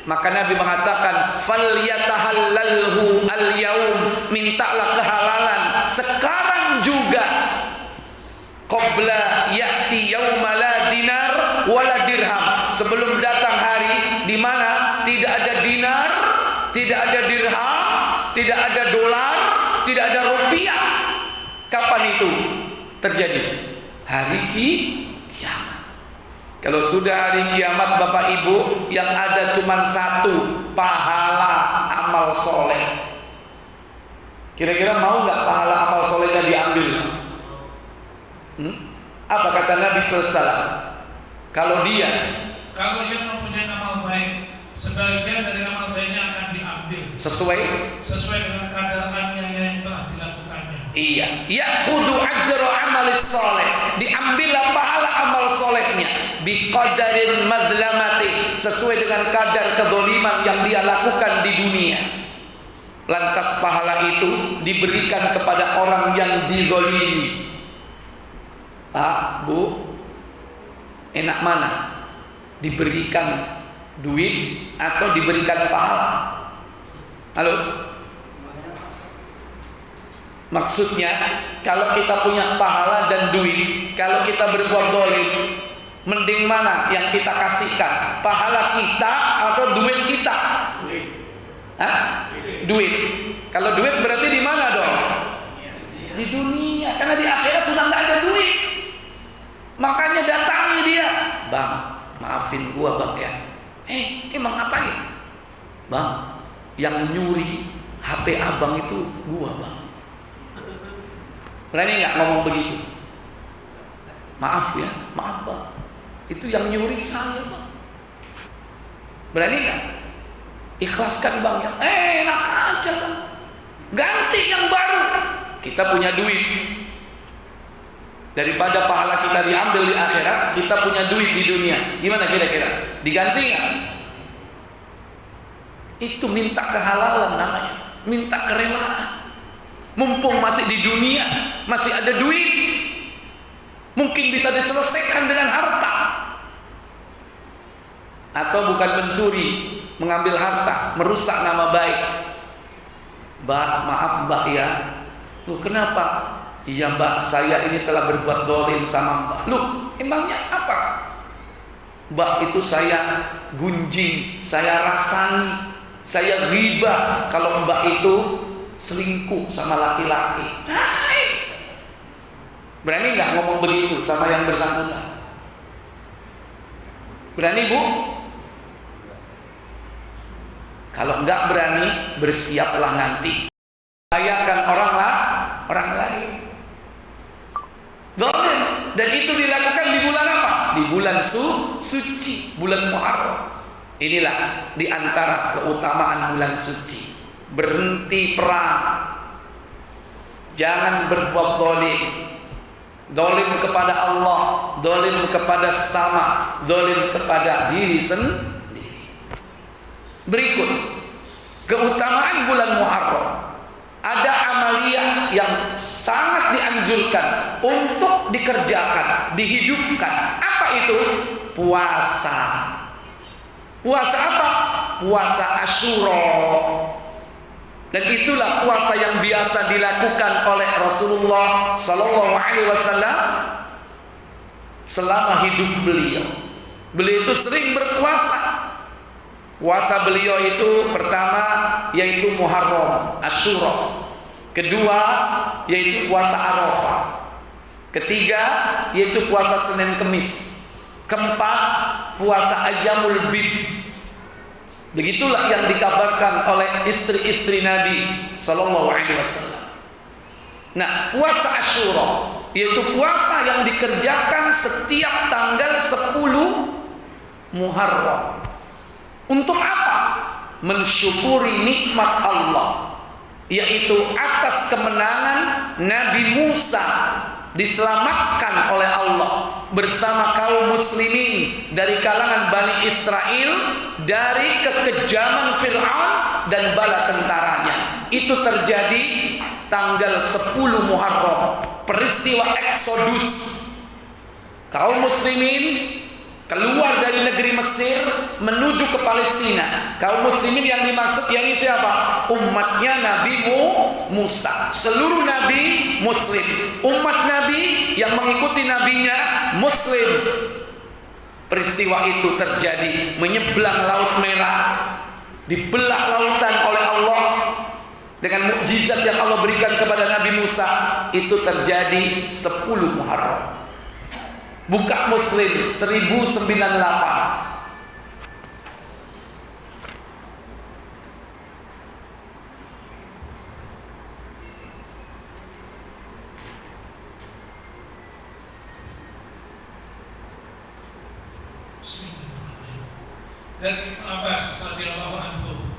maka Nabi mengatakan falyatahallalhu al-yaum, mintalah kehalalan sekarang juga, qabla ya'ti yauma la dinar wala dirham, sebelum datang hari di mana tidak ada dinar, tidak ada dirham, tidak ada dolar, tidak ada rupiah. Kapan itu terjadi? Hari kiamat. Kalau sudah hari kiamat, Bapak Ibu, yang ada cuma satu, pahala amal soleh. Kira-kira mau nggak pahala amal solehnya diambil? Apa kata Nabi SAW? Kalau dia mempunyai amal baik, sebagian dari amal baiknya akan diambil sesuai dengan kadarnya yang telah dilakukannya. Iya, ya'khudhu ajra amalis soleh, diambillah pahala amal solehnya biqadarin mazlamati, sesuai dengan kadar kezaliman yang dia lakukan di dunia. Lantas pahala itu diberikan kepada orang yang dizalimi. Pak, Bu, enak mana? Diberikan duit atau diberikan pahala? Halo? Maksudnya, kalau kita punya pahala dan duit, kalau kita berbuat zalim, mending mana yang kita kasihkan? Pahala kita atau duit kita? Duit. Kalau duit berarti di mana dong? Di dunia. Karena di akhirat sudah nggak ada duit. Makanya datangi dia, bang, maafin gua bang ya. Emang ngapain? Bang, yang nyuri HP abang itu gua bang. Berani nggak ngomong begitu? Maaf ya, maaf bang, itu yang nyuri saya bang. Berani nggak? Ikhlaskan bang ya. Enak aja bang, ganti yang baru. Kita punya duit. Daripada pahala kita diambil di akhirat, kita punya duit di dunia. Gimana kira-kira? Diganti nggak? Itu minta kehalalan namanya, minta kerelaan. Mumpung masih di dunia, masih ada duit, mungkin bisa diselesaikan dengan harta. Atau bukan mencuri, mengambil harta, merusak nama baik. Mbak, maaf mbak ya. Loh kenapa? Iya mbak, saya ini telah berbuat zalim sama mbak. Loh, emangnya apa? Mbak itu saya gunjing, saya rasani, Saya ghibah kalau mbak itu selingkuh sama laki-laki. Hai. Berani nggak ngomong begitu sama yang bersangkutan? Berani bu? Kalau nggak berani, bersiaplah nanti bahayakan orang lain. Zalim. Dan itu dilakukan di bulan apa? Di bulan suci, bulan Muharram. Inilah di antara keutamaan bulan suci. Berhenti perang. Jangan berbuat zalim. Zalim kepada Allah, zalim kepada sama, zalim kepada diri sendiri. Berikut keutamaan bulan Muharram. Ada amaliyah yang sangat dianjurkan untuk dikerjakan, dihidupkan. Apa itu? Puasa. Puasa apa? Puasa Asyura. Dan itulah puasa yang biasa dilakukan oleh Rasulullah sallallahu alaihi wasallam selama hidup beliau. Beliau itu sering berpuasa. Puasa beliau itu pertama yaitu Muharram, Asyura. Kedua yaitu puasa Arafah. Ketiga yaitu puasa Senin Kemis. Keempat puasa Ayyamul Bid. Begitulah yang dikabarkan oleh istri-istri Nabi sallallahu alaihi wasallam. Nah, puasa Asyura yaitu puasa yang dikerjakan setiap tanggal 10 Muharram. Untuk apa? Mensyukuri nikmat Allah, yaitu atas kemenangan Nabi Musa diselamatkan oleh Allah bersama kaum muslimin dari kalangan Bani Israel dari kekejaman Fir'aun dan bala tentaranya. Itu terjadi tanggal 10 Muharram, peristiwa Eksodus. Kaum muslimin keluar dari negeri Mesir menuju ke Palestina. Kaum muslimin yang dimaksud yakni siapa? Umatnya Nabi Musa. Seluruh nabi muslim. Umat nabi yang mengikuti nabinya muslim. Peristiwa itu terjadi menyeberang Laut Merah, dibelah lautan oleh Allah dengan mukjizat yang Allah berikan kepada Nabi Musa. Itu terjadi 10 Muharram. Buka Muslim 1098. Dari Ibnu Abbas radhiyallahu anhu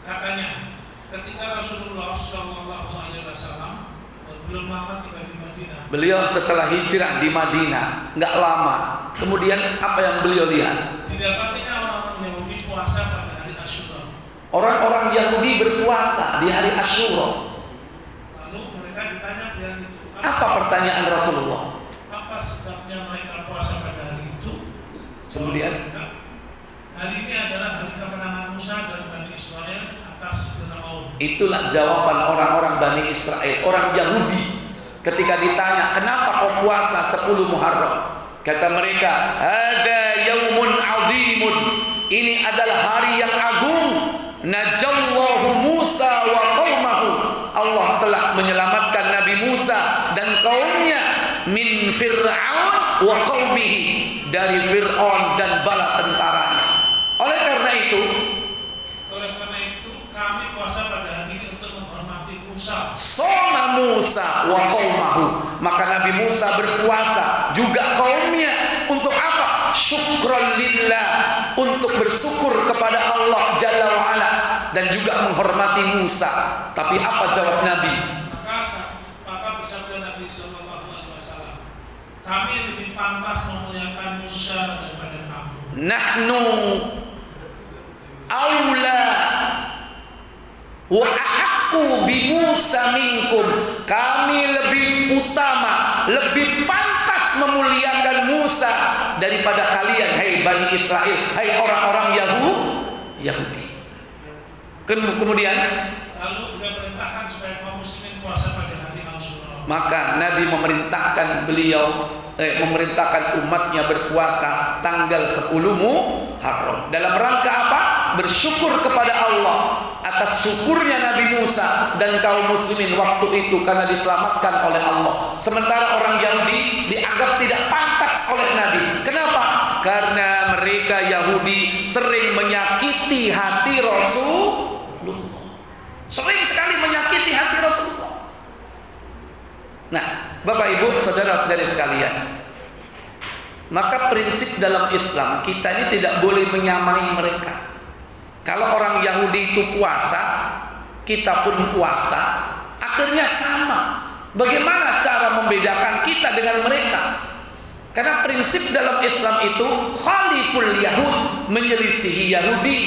katanya, ketika Rasulullah sallallahu alaihi wasallam belum lama tiba di Madinah. Beliau setelah hijrah di Madinah, nggak lama. Kemudian apa yang beliau lihat? Didapatinya orang-orang Yahudi puasa pada hari Asyura. Orang-orang Yahudi berpuasa di hari Asyura. Lalu mereka ditanya dia itu. Apa pertanyaan Rasulullah? Apa sebabnya mereka puasa pada hari itu? Kemudian hari ini adalah hari kemenangan Musa dan Bani Israel atas Fir'aun. Itulah jawaban orang-orang Bani Israel, orang Yahudi. Ketika ditanya, kenapa kau puasa 10 Muharram? Kata mereka, ada yaumun azimun. Ini adalah hari yang agung. Najallahu Musa wa qaumahu. Allah telah menyelamatkan Nabi Musa dan kaumnya min Fir'aun wa qaumihi, dari Fir'aun dan bala tentaranya. Oleh karena itu kami puasa pada hari ini untuk menghormati Musa. Shoma Musa wa qaumahu. Maka Nabi Musa berpuasa juga kaumnya. Untuk apa? Syukran lillah, untuk bersyukur kepada Allah Jalla wa Ala dan juga menghormati Musa. Tapi apa jawab Nabi? Maka bersabda Nabi sallallahu alaihi wasallam, kami lebih pantas memuliakan Musa daripada kamu. Nahnu aula wa ahaqqu bi Musa minkum. Kami lebih utama, lebih pantas memuliakan Musa daripada kalian, hai Bani Israel, hai orang-orang Yahudi. Kemudian lalu beliau perintahkan supaya kaum muslimin puasa pada hari Asyura. Maka Nabi memerintahkan umatnya berpuasa tanggal 10 Muharram. Dalam rangka apa? bersyukur kepada Allah atas syukurnya Nabi Musa dan kaum muslimin waktu itu karena diselamatkan oleh Allah. Sementara orang Yahudi dianggap tidak pantas oleh Nabi. Kenapa? Karena mereka Yahudi sering menyakiti hati Rasulullah. Sering sekali menyakiti hati Rasulullah. Nah, Bapak Ibu, saudara-saudari sekalian, maka prinsip dalam Islam kita ini tidak boleh menyamai mereka. Kalau orang Yahudi itu puasa, kita pun puasa, akhirnya sama. Bagaimana cara membedakan kita dengan mereka? Karena prinsip dalam Islam itu khaliful Yahud menyelisihi Yahudi,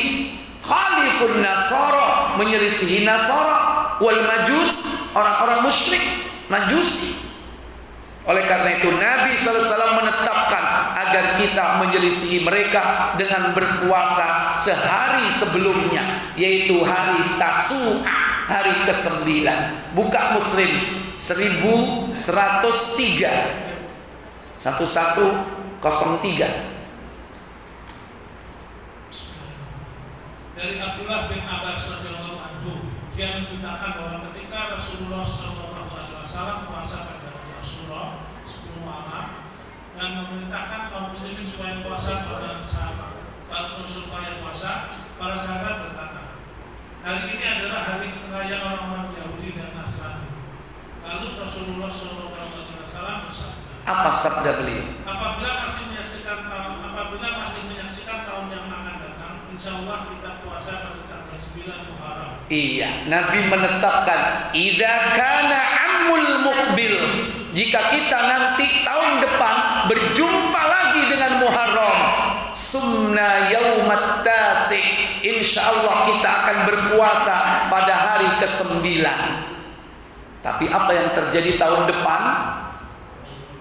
khalifun Nasara menyelisihi Nasara, wal Majus orang-orang musyrik Majusi. Oleh karena itu Nabi SAW menetapkan agar kita menyelisihi mereka dengan berpuasa sehari sebelumnya, yaitu hari Tasu'a, hari ke-9. Buka Muslim 1103 1103. Dari Abdullah bin Abbas radhiyallahu anhu, dia menceritakan bahwa ketika Rasulullah SAW puasa pada Rasulullah 10 malam dan memerintahkan kaum muslimin supaya puasa pada supaya puasa, para sahabat berkata, hari ini adalah hari raya orang-orang Yahudi dan Nasrani. Lalu Rasulullah SAW bersabda, apa sabda beliau? apabila masih menyaksikan tahun yang akan datang, insya Allah kita puasa pada tanggal 9 Muharram. Iya, Nabi menetapkan idza kana amul muqbil, jika kita nanti tahun depan berjumpa lagi dengan Muharram, sumna yaumat tasi, insyaallah kita akan berpuasa pada hari ke-9. Tapi apa yang terjadi tahun depan?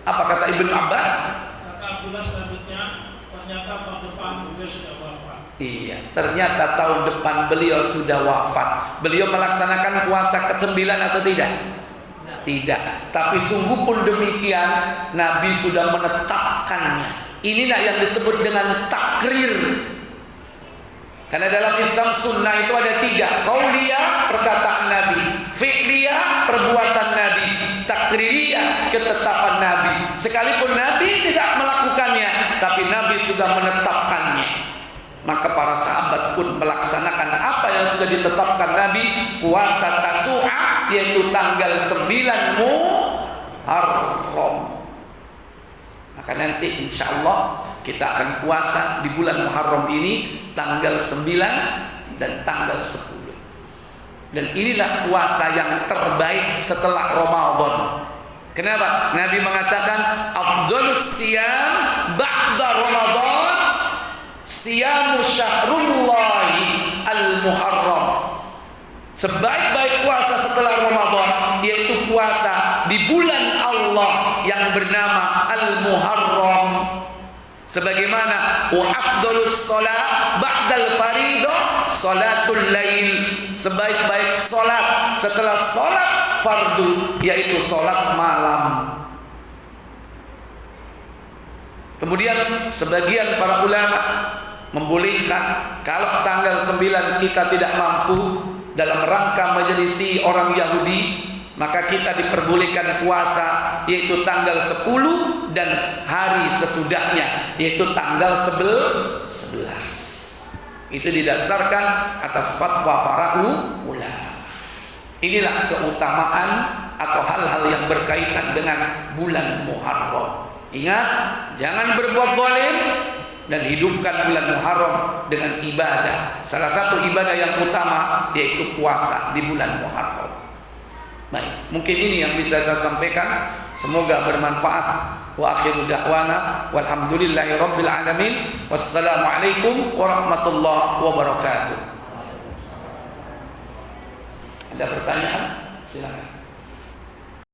Apa kata Ibnu Abbas? Kata Abdullah selanjutnya, ternyata tahun depan beliau sudah wafat. Iya, ternyata tahun depan beliau sudah wafat. Beliau melaksanakan puasa ke-9 atau tidak? Tidak. Tapi sungguh pun demikian, Nabi sudah menetapkannya. Inilah yang disebut dengan takrir. Karena dalam Islam sunnah itu ada 3. Qauliyah, perkataan Nabi. Fi'liyah, perbuatan Nabi. Takririyah, ketetapan Nabi. Sekalipun Nabi tidak melakukannya, tapi Nabi sudah menetapkannya. Maka para sahabat pun melaksanakan apa yang sudah ditetapkan Nabi, puasa Tasu'a, yaitu tanggal 9 Muharram. Maka nanti insya Allah kita akan puasa di bulan Muharram ini tanggal 9 dan tanggal 10. Dan inilah puasa yang terbaik setelah Ramadan. Kenapa? Nabi mengatakan afdhalus siyam ba'da Ramadan siyamu syahrullahi al-Muharram. Sebaik-baik puasa setelah Ramadan yaitu puasa di bulan Allah yang bernama Al-Muharram. Sebagaimana wa afdhalus shalah ba'dal fariidhah salatul lail, sebaik-baik salat setelah salat fardu yaitu salat malam. Kemudian sebagian para ulama membolehkan kalau tanggal 9 kita tidak mampu dalam rangka menyelisih orang Yahudi, maka kita diperbolehkan puasa yaitu tanggal 10 dan hari sesudahnya yaitu tanggal 11. Itu didasarkan atas fatwa para ulama. Inilah keutamaan atau hal-hal yang berkaitan dengan bulan Muharram. Ingat, jangan berbuat zalim dan hidupkan bulan Muharram dengan ibadah. Salah satu ibadah yang utama yaitu puasa di bulan Muharram. Baik, mungkin ini yang bisa saya sampaikan. Semoga bermanfaat. Wa akhiru da'wana walhamdulillahi rabbil alamin. Wassalamualaikum warahmatullahi wabarakatuh. Ada pertanyaan? Silakan.